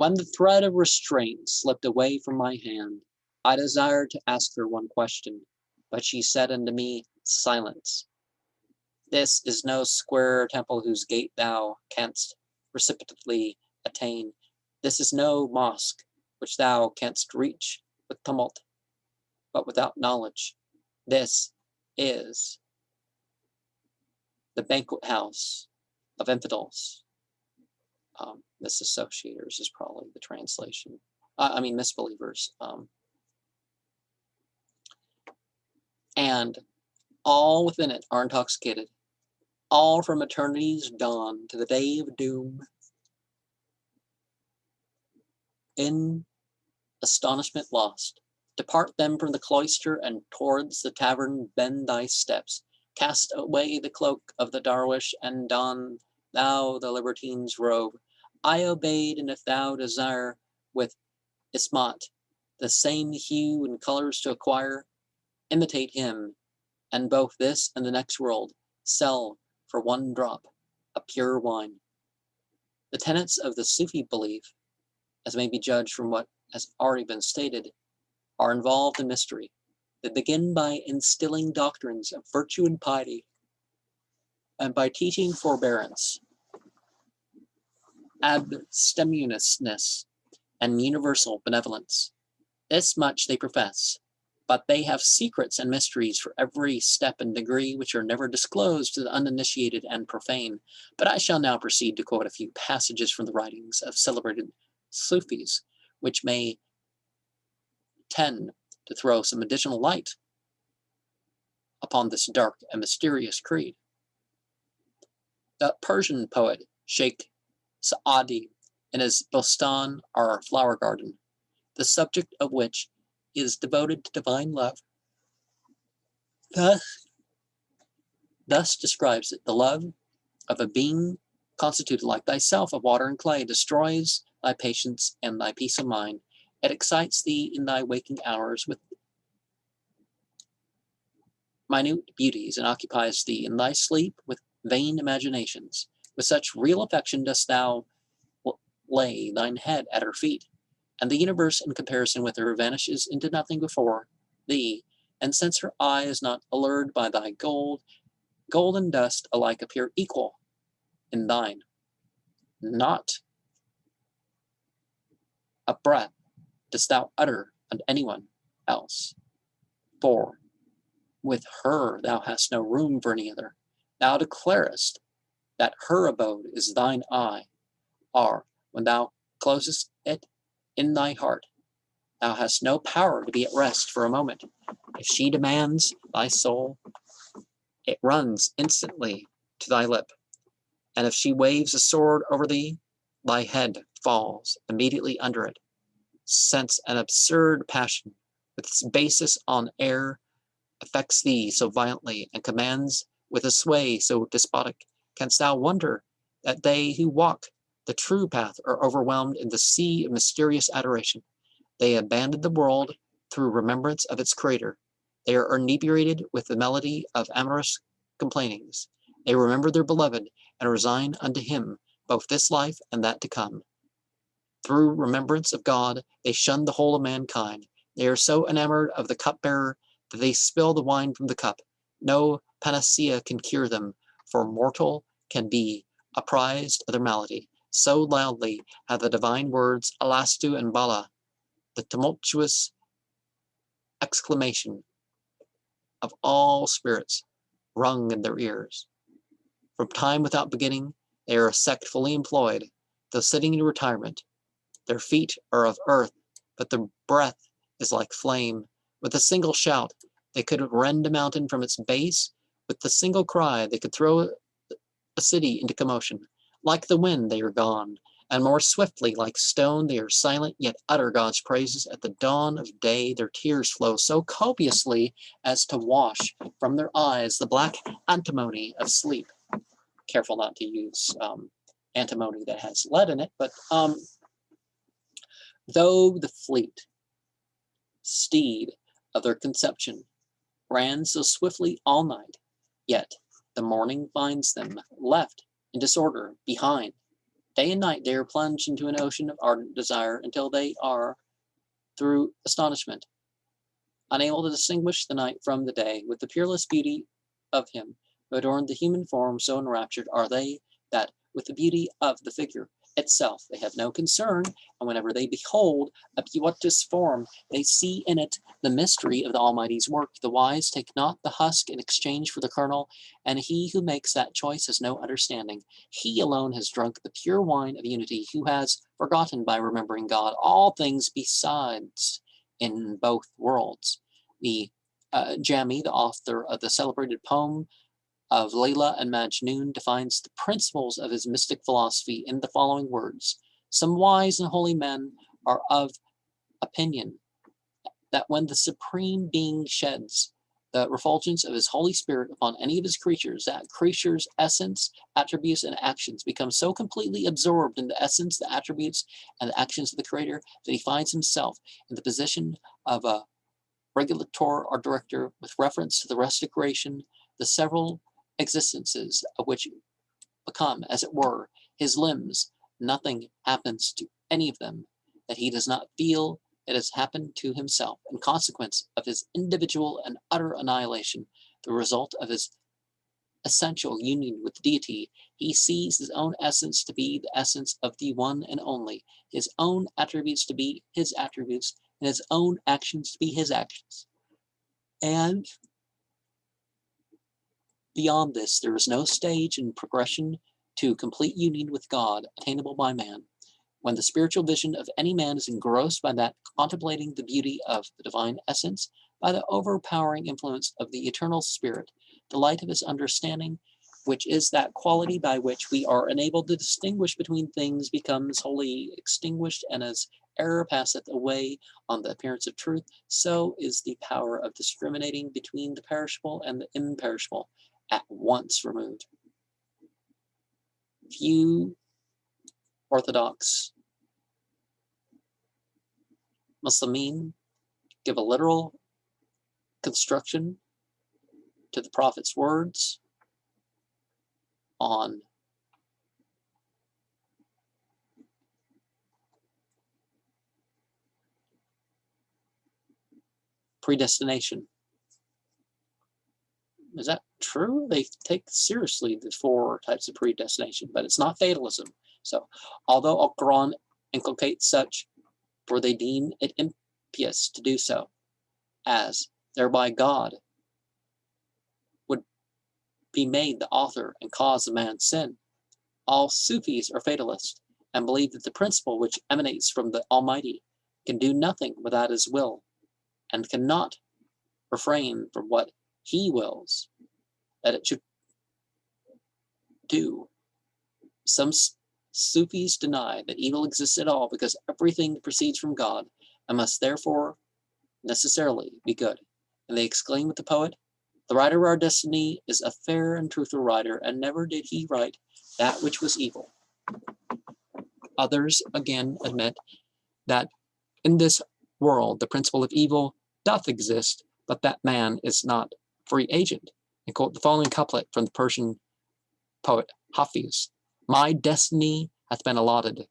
When the thread of restraint slipped away from my hand, I desired to ask her one question, but she said unto me, Silence. This is no square temple whose gate thou canst precipitately attain. This is no mosque which thou canst reach with tumult, but without knowledge. This is the banquet house of infidels. Misassociators is probably the translation. Misbelievers. And all within it are intoxicated, all from eternity's dawn to the day of doom. In astonishment lost, depart them from the cloister, and towards the tavern bend thy steps. Cast away the cloak of the Darwish, and don thou the libertine's robe. I obeyed, and if thou desire with Ismat the same hue and colors to acquire, imitate him, and both this and the next world sell for one drop of pure wine. The tenets of the Sufi belief, as may be judged from what has already been stated, are involved in mystery. They begin by instilling doctrines of virtue and piety, and by teaching forbearance, abstemiousness, and universal benevolence. This much they profess, but they have secrets and mysteries for every step and degree which are never disclosed to the uninitiated and profane. But I shall now proceed to quote a few passages from the writings of celebrated Sufis, which may tend to throw some additional light upon this dark and mysterious creed. The Persian poet Sheikh Sa'adi, in his Bostan, or Flower Garden, the subject of which is devoted to divine love, thus describes it: the love of a being constituted like thyself of water and clay destroys thy patience and thy peace of mind. It excites thee in thy waking hours with minute beauties, and occupies thee in thy sleep with vain imaginations. With such real affection dost thou lay thine head at her feet, and the universe in comparison with her vanishes into nothing before thee. And since her eye is not allured by thy gold and dust alike appear equal in thine. Not a breath dost thou utter unto anyone else, for with her thou hast no room for any other. Thou declarest that her abode is thine eye, or when thou closest it in thy heart, thou hast no power to be at rest for a moment. If she demands thy soul, it runs instantly to thy lip, and if she waves a sword over thee, thy head falls immediately under it. Since an absurd passion, with its basis on air, affects thee so violently, and commands with a sway so despotic, canst thou wonder that they who walk the true path are overwhelmed in the sea of mysterious adoration? They abandon the world through remembrance of its creator. They are inebriated with the melody of amorous complainings. They remember their beloved, and resign unto him both this life and that to come. Through remembrance of God, they shun the whole of mankind. They are so enamored of the cupbearer that they spill the wine from the cup. No panacea can cure them, for mortal can be apprised of their malady. So loudly have the divine words Alastu and Bala, the tumultuous exclamation of all spirits, rung in their ears. From time without beginning, they are a sect fully employed, though sitting in retirement. Their feet are of earth, but their breath is like flame. With a single shout, they could rend a mountain from its base. With the single cry, they could throw a city into commotion. Like the wind, they are gone, and more swiftly, like stone, they are silent, yet utter God's praises. At the dawn of day, their tears flow so copiously as to wash from their eyes the black antimony of sleep. Careful not to use antimony that has lead in it, but though the fleet steed of their conception ran so swiftly all night, yet the morning finds them left in disorder behind. Day and night they are plunged into an ocean of ardent desire until they are, through astonishment, unable to distinguish the night from the day. With the peerless beauty of him who adorned the human form, so enraptured are they that with the beauty of the figure itself they have no concern, and whenever they behold a beauteous form, they see in it the mystery of the Almighty's work. The wise take not the husk in exchange for the kernel, and he who makes that choice has no understanding. He alone has drunk the pure wine of unity, who has forgotten by remembering God all things besides in both worlds. The Jami, the author of the celebrated poem of Layla and Majnun, defines the principles of his mystic philosophy in the following words. Some wise and holy men are of opinion that when the Supreme Being sheds the refulgence of his Holy Spirit upon any of his creatures, that creature's essence, attributes, and actions become so completely absorbed in the essence, the attributes, and the actions of the Creator that he finds himself in the position of a regulator or director with reference to the restoration, the several existences of which become, as it were, his limbs. Nothing happens to any of them that he does not feel it has happened to himself, in consequence of his individual and utter annihilation, the result of his essential union with the deity. He sees his own essence to be the essence of the one and only, his own attributes to be his attributes, and his own actions to be his actions. And beyond this, there is no stage in progression to complete union with God attainable by man. When the spiritual vision of any man is engrossed by that contemplating the beauty of the divine essence, by the overpowering influence of the eternal Spirit, the light of his understanding, which is that quality by which we are enabled to distinguish between things, becomes wholly extinguished, and as error passeth away on the appearance of truth, so is the power of discriminating between the perishable and the imperishable at once removed. Few Orthodox Muslimin give a literal construction to the Prophet's words on predestination. Is that true? They take seriously the 4 types of predestination, but it's not fatalism. So, although Al-Quran inculcates such, for they deem it impious to do so, as thereby God would be made the author and cause of man's sin. All Sufis are fatalists and believe that the principle which emanates from the Almighty can do nothing without his will and cannot refrain from what he wills that it should do. Some Sufis deny that evil exists at all because everything proceeds from God and must therefore necessarily be good. And they exclaim with the poet, "The writer of our destiny is a fair and truthful writer, and never did he write that which was evil." Others again admit that in this world the principle of evil doth exist, but that man is not free agent, and quote the following couplet from the Persian poet ŞÖ: "My destiny hath been allotted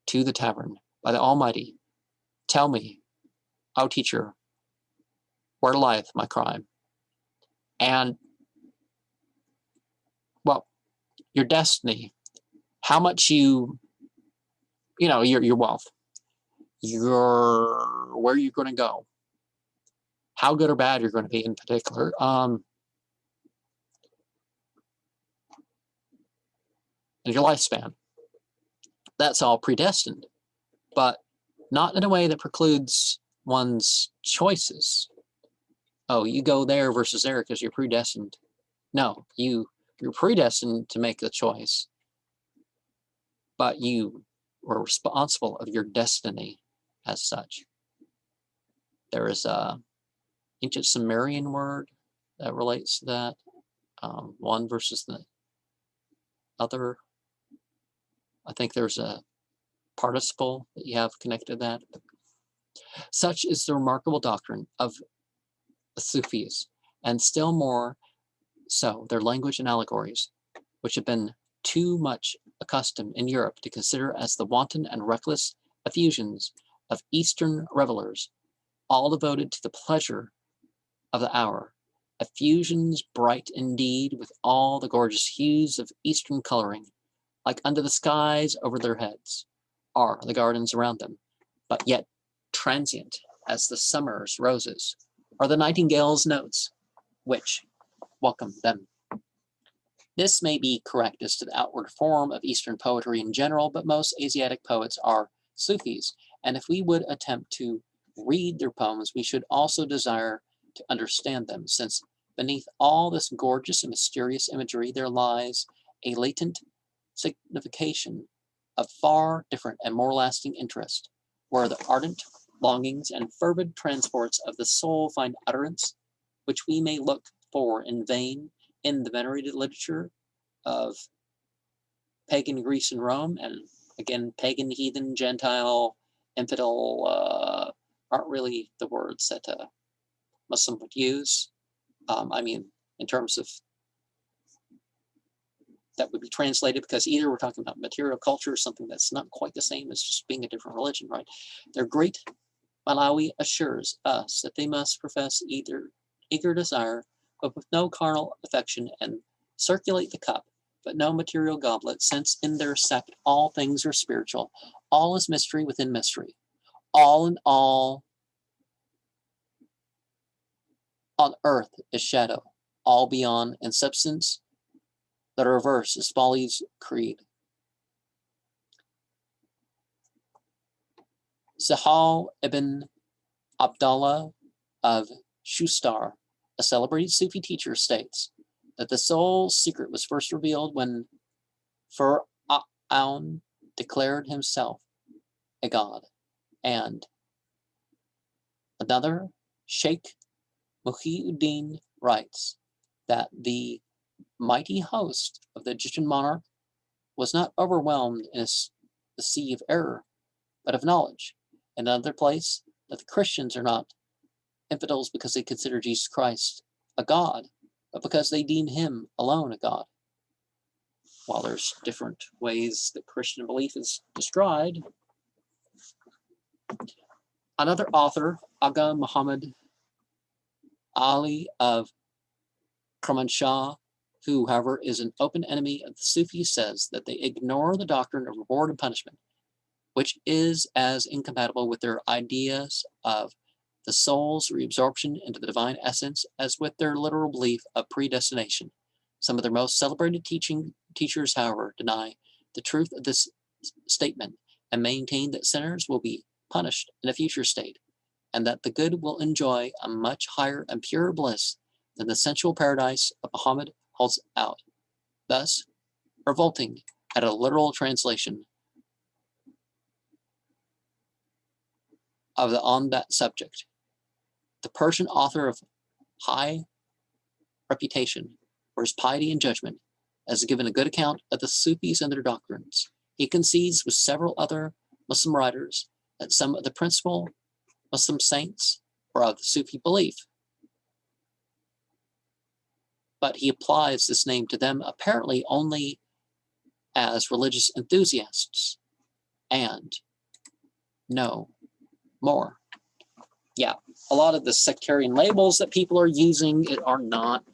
to the tavern by the Almighty. Tell me, O teacher, where lieth my crime?" And, well, your destiny, how much your wealth, where you're going to go, how good or bad you're going to be in particular, and your lifespan. That's all predestined, but not in a way that precludes one's choices. Oh, you go there versus there because you're predestined. No, you're predestined to make the choice, but you were responsible of your destiny as such. There is a ancient Sumerian word that relates to that, one versus the other. I think there's a participle that you have connected to that. Such is the remarkable doctrine of the Sufis, and still more so their language and allegories, which have been too much accustomed in Europe to consider as the wanton and reckless effusions of Eastern revelers, all devoted to the pleasure of the hour, effusions bright indeed with all the gorgeous hues of Eastern coloring, like unto the skies over their heads, are the gardens around them, but yet transient as the summer's roses, or the nightingale's notes, which welcome them. This may be correct as to the outward form of Eastern poetry in general, but most Asiatic poets are Sufis, and if we would attempt to read their poems, we should also desire to understand them, since beneath all this gorgeous and mysterious imagery there lies a latent signification of far different and more lasting interest, where the ardent longings and fervid transports of the soul find utterance, which we may look for in vain in the venerated literature of pagan Greece and Rome, and again, pagan, heathen, Gentile, infidel aren't really the words that Muslim would use. I mean, in terms of that would be translated, because either we're talking about material culture or something that's not quite the same as just being a different religion, right? Their great Malawi assures us that they must profess either eager desire, but with no carnal affection, and circulate the cup, but no material goblet, since in their sect all things are spiritual, all is mystery within mystery, all in all on earth is shadow, all beyond in substance, the reverse is folly's creed. Sahal ibn Abdallah of Shustar, a celebrated Sufi teacher, states that the soul's secret was first revealed when Fir'aun declared himself a god, and another, Sheikh Muhyiddin, writes that the mighty host of the Egyptian monarch was not overwhelmed in the sea of error, but of knowledge. In another place, that the Christians are not infidels because they consider Jesus Christ a god, but because they deem him alone a god. While there's different ways that Christian belief is described, another author, Aga Muhammad Ali of Kermanshah, who, however, is an open enemy of the Sufis, says that they ignore the doctrine of reward and punishment, which is as incompatible with their ideas of the soul's reabsorption into the divine essence as with their literal belief of predestination. Some of their most celebrated teachers, however, deny the truth of this statement and maintain that sinners will be punished in a future state, and that the good will enjoy a much higher and purer bliss than the sensual paradise of Muhammad holds out, thus revolting at a literal translation on that subject. The Persian author of high reputation for his piety and judgment has given a good account of the Sufis and their doctrines. He concedes with several other Muslim writers that some of the principal Muslim saints were of the Sufi belief, but he applies this name to them apparently only as religious enthusiasts and no more. Yeah, a lot of the sectarian labels that people are using are not,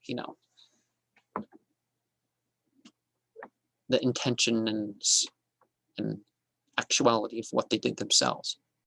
you know, the intention and actuality of what they did themselves.